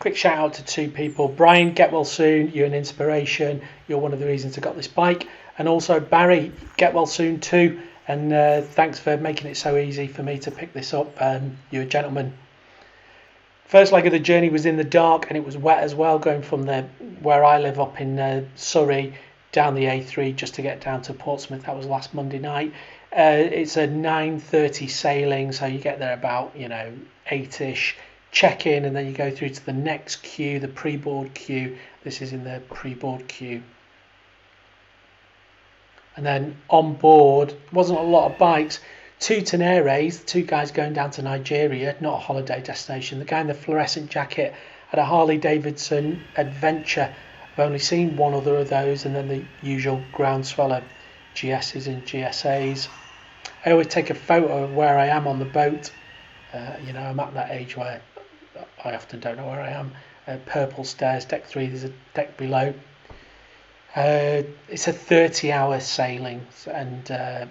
quick shout out to two people. Brian, get well soon. You're an inspiration. You're one of the reasons I got this bike. And also Barry, get well soon too. And thanks for making it so easy for me to pick this up. You're a gentleman. First leg of the journey was in the dark and it was wet as well, going from where I live up in Surrey down the A3 just to get down to Portsmouth. That was last Monday night. It's a 9:30 sailing, so you get there about 8ish, check in, and then you go through to the next queue, the pre-board queue. This is in the pre-board queue. And then on board, wasn't a lot of bikes. 2 Teneres, 2 guys going down to Nigeria, not a holiday destination. The guy in the fluorescent jacket had a Harley Davidson Adventure. I've only seen one other of those, and then the usual groundswell of GSs and GSAs. I always take a photo of where I am on the boat. I'm at that age where I often don't know where I am. Purple stairs, deck 3, there's a deck below. It's a 30-hour sailing, and the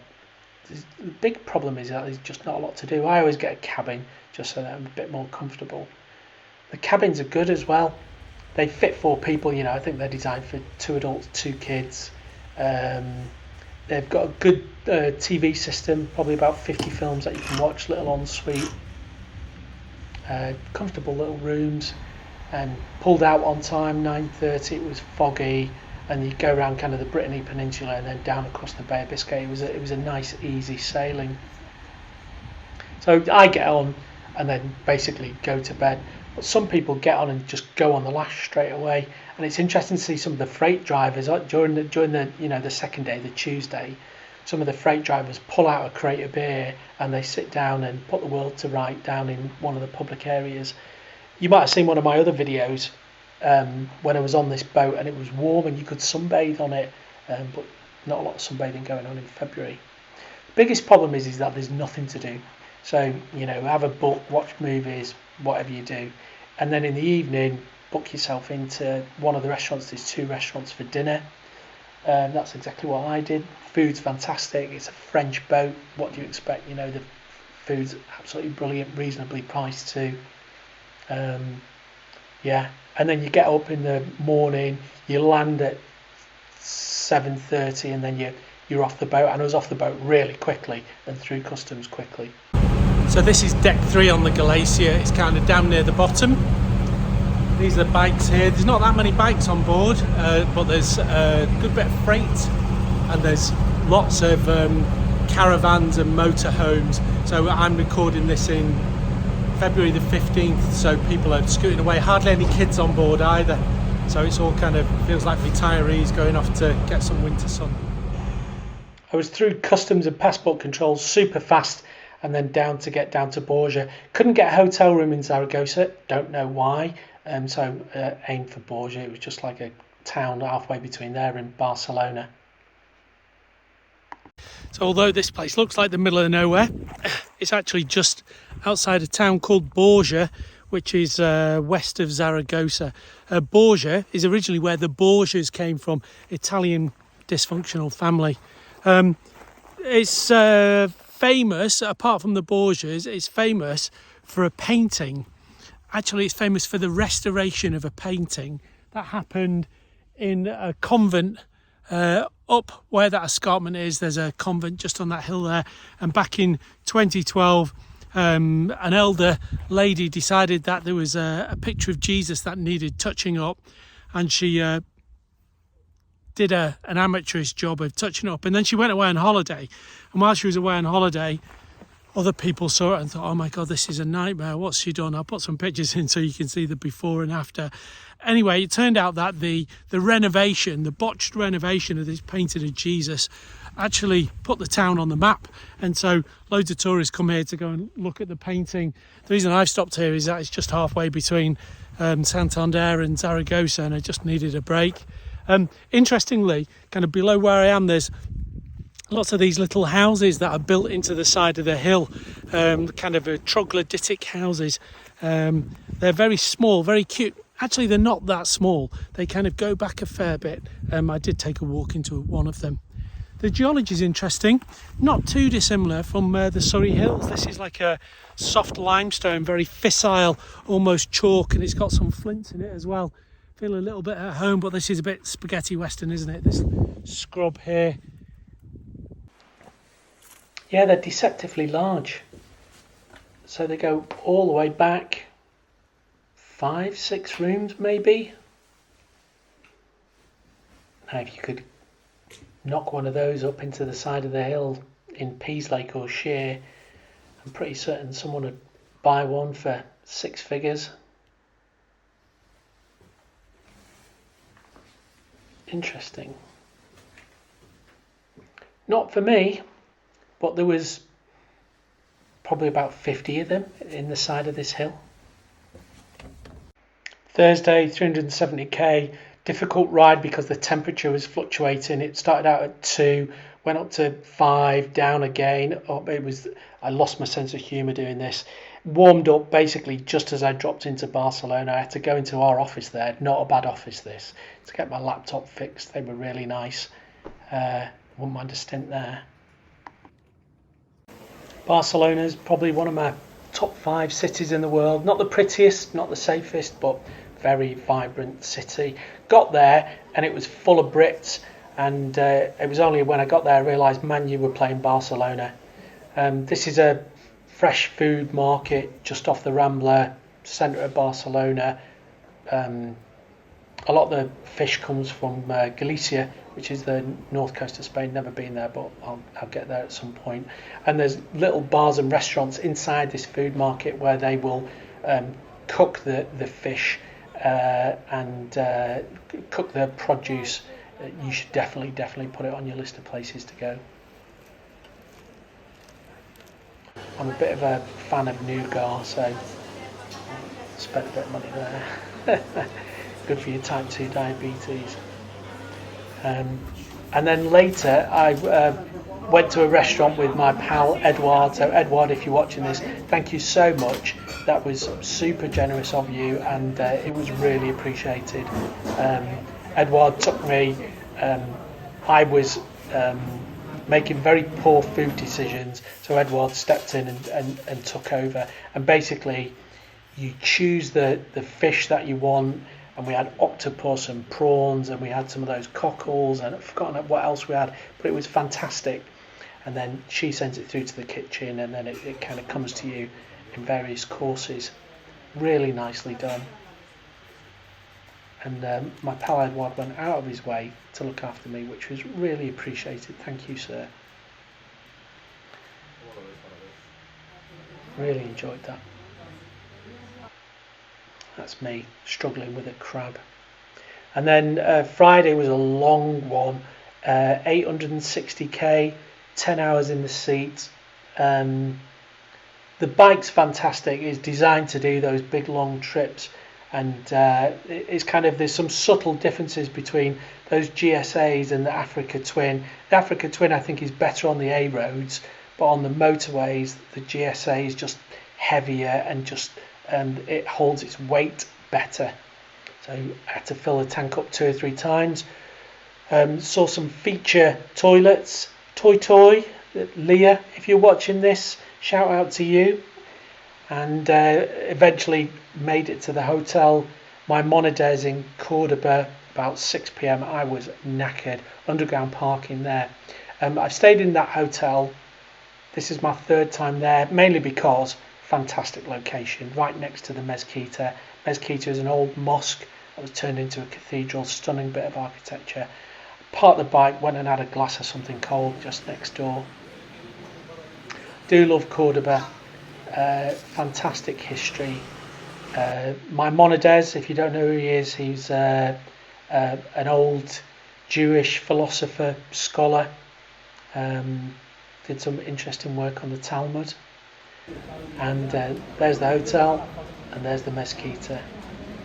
big problem is that there's just not a lot to do. I always get a cabin just so that I'm a bit more comfortable. The cabins are good as well. They fit 4 people. I think they're designed for 2 adults, 2 kids. They've got a good TV system, probably about 50 films that you can watch, little ensuite. Comfortable little rooms, and pulled out on time, 9:30. It was foggy, and you go around kind of the Brittany Peninsula and then down across the Bay of Biscay. It was a nice, easy sailing. So I get on and then basically go to bed. But some people get on and just go on the lash straight away. And it's interesting to see some of the freight drivers during the second day, the Tuesday. Some of the freight drivers pull out a crate of beer and they sit down and put the world to right down in one of the public areas. You might have seen one of my other videos when I was on this boat and it was warm and you could sunbathe on it, but not a lot of sunbathing going on in February. The biggest problem is that there's nothing to do. So, have a book, watch movies, whatever you do. And then in the evening, book yourself into one of the restaurants. There's 2 restaurants for dinner. That's exactly what I did. Food's fantastic. It's a French boat. What do you expect? The food's absolutely brilliant, reasonably priced too. And then you get up in the morning, you land at 7:30, and then you're off the boat. And I was off the boat really quickly and through customs quickly. So this is deck 3 on the Galacia. It's kind of down near the bottom. These are the bikes here. There's not that many bikes on board, but there's a good bit of freight, and there's lots of caravans and motorhomes. So I'm recording this in February the 15th, so people are scooting away. Hardly any kids on board either. So it's all kind of feels like retirees going off to get some winter sun. I was through customs and passport controls super fast, and then down to Borgia. Couldn't get a hotel room in Zaragoza, don't know why. So aimed for Borgia. It was just like a town halfway between there and Barcelona. So although this place looks like the middle of nowhere, it's actually just outside a town called Borgia, which is west of Zaragoza. Borgia is originally where the Borgias came from, Italian dysfunctional family. It's famous, apart from the Borgias, it's famous for a painting. Actually, it's famous for the restoration of a painting that happened in a convent up where that escarpment is. There's a convent just on that hill there. And back in 2012, an elder lady decided that there was a picture of Jesus that needed touching up. And she did an amateurish job of touching up. And then she went away on holiday. And while she was away on holiday, other people saw it and thought, oh my God, this is a nightmare. What's she done? I'll put some pictures in so you can see the before and after. Anyway, it turned out that the renovation, the botched renovation of this painting of Jesus actually put the town on the map. And so loads of tourists come here to go and look at the painting. The reason I've stopped here is that it's just halfway between Santander and Zaragoza, and I just needed a break. Interestingly, kind of below where I am, there's lots of these little houses that are built into the side of the hill, kind of troglodytic houses. They're very small, very cute. Actually, they're not that small. They kind of go back a fair bit. I did take a walk into one of them. The geology is interesting, not too dissimilar from the Surrey Hills. This is like a soft limestone, very fissile, almost chalk, and it's got some flints in it as well. Feel a little bit at home, but this is a bit spaghetti western, isn't it? This scrub here. Yeah, they're deceptively large. So they go all the way back 5, 6 rooms maybe. Now if you could knock one of those up into the side of the hill in Peaslake or Sheer, I'm pretty certain someone would buy one for 6 figures. Interesting. Not for me, but there was probably about 50 of them in the side of this hill. Thursday, 370k. Difficult ride because the temperature was fluctuating. It started out at 2, went up to 5, down again. I lost my sense of humour doing this. Warmed up basically just as I dropped into Barcelona. I had to go into our office there, not a bad office this, to get my laptop fixed. They were really nice. Wouldn't mind a stint there. Barcelona is probably one of my top 5 cities in the world. Not the prettiest, not the safest, but very vibrant city. Got there and it was full of Brits, and it was only when I got there I realised Man U were playing Barcelona. This is a fresh food market just off the Rambla, centre of Barcelona. A lot of the fish comes from Galicia, which is the north coast of Spain. Never been there, but I'll get there at some point. And there's little bars and restaurants inside this food market where they will cook the fish and cook the produce. You should definitely put it on your list of places to go. I'm a bit of a fan of nougat, so spent a bit of money there. Good for your type 2 diabetes. And then later I went to a restaurant with my pal Eduard. So Eduard, if you're watching this, thank you so much. That was super generous of you, and it was really appreciated. Eduard took me. I was making very poor food decisions, so Eduard stepped in and took over. And basically you choose the fish that you want, and we had octopus and prawns, and we had some of those cockles, and I've forgotten what else we had, but it was fantastic. And then she sends it through to the kitchen, and then it kind of comes to you in various courses. Really nicely done. And my pal Eduard went out of his way to look after me, which was really appreciated. Thank you, sir. Really enjoyed that. That's me struggling with a crab. And then Friday was a long one, 860k, 10 hours in the seat. The bike's fantastic. It's designed to do those big long trips, and it's kind of, there's some subtle differences between those GSAs and the Africa Twin. The Africa Twin I think is better on the A roads, but on the motorways the GSA is just heavier and just it holds its weight better. So I had to fill the tank up 2 or 3 times. Saw some feature toilets. Toy Leah, if you're watching this, shout out to you. And eventually made it to the hotel Maimonides in Cordoba about 6 p.m. I was knackered. Underground parking there. I've stayed in that hotel. This is my 3rd time there, mainly because fantastic location, right next to the Mezquita. Mezquita is an old mosque that was turned into a cathedral, stunning bit of architecture. Parked the bike, went and had a glass of something cold just next door. Do love Cordoba, fantastic history. Maimonides, if you don't know who he is, he's an old Jewish philosopher, scholar. Did some interesting work on the Talmud. And there's the hotel, and there's the Mezquita.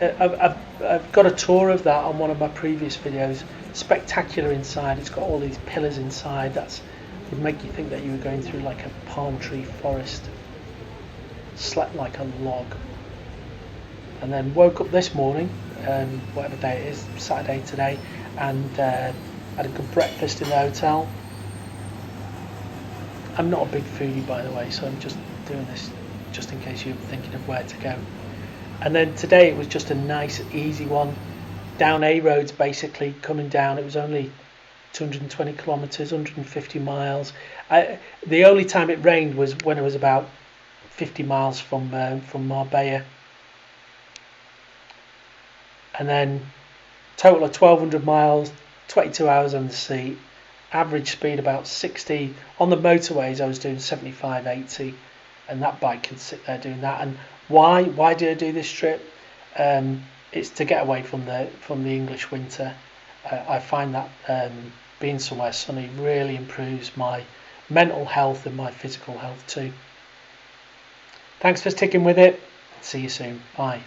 I've got a tour of that on one of my previous videos. Spectacular inside. It's got all these pillars inside. That would make you think that you were going through like a palm tree forest. Slept like a log. And then woke up this morning, whatever day it is, Saturday today, and had a good breakfast in the hotel. I'm not a big foodie, by the way, so I'm just doing this just in case you're thinking of where to go. And then today it was just a nice, easy one. Down A roads, basically, coming down. It was only 220 kilometres, 150 miles. The only time it rained was when it was about 50 miles from Marbella. And then total of 1200 miles, 22 hours on the seat, average speed about 60. On the motorways I was doing 75, 80, and that bike can sit there doing that. And why did I do this trip? It's to get away from the English winter. I find that being somewhere sunny really improves my mental health and my physical health too. Thanks for sticking with it. See you soon. Bye.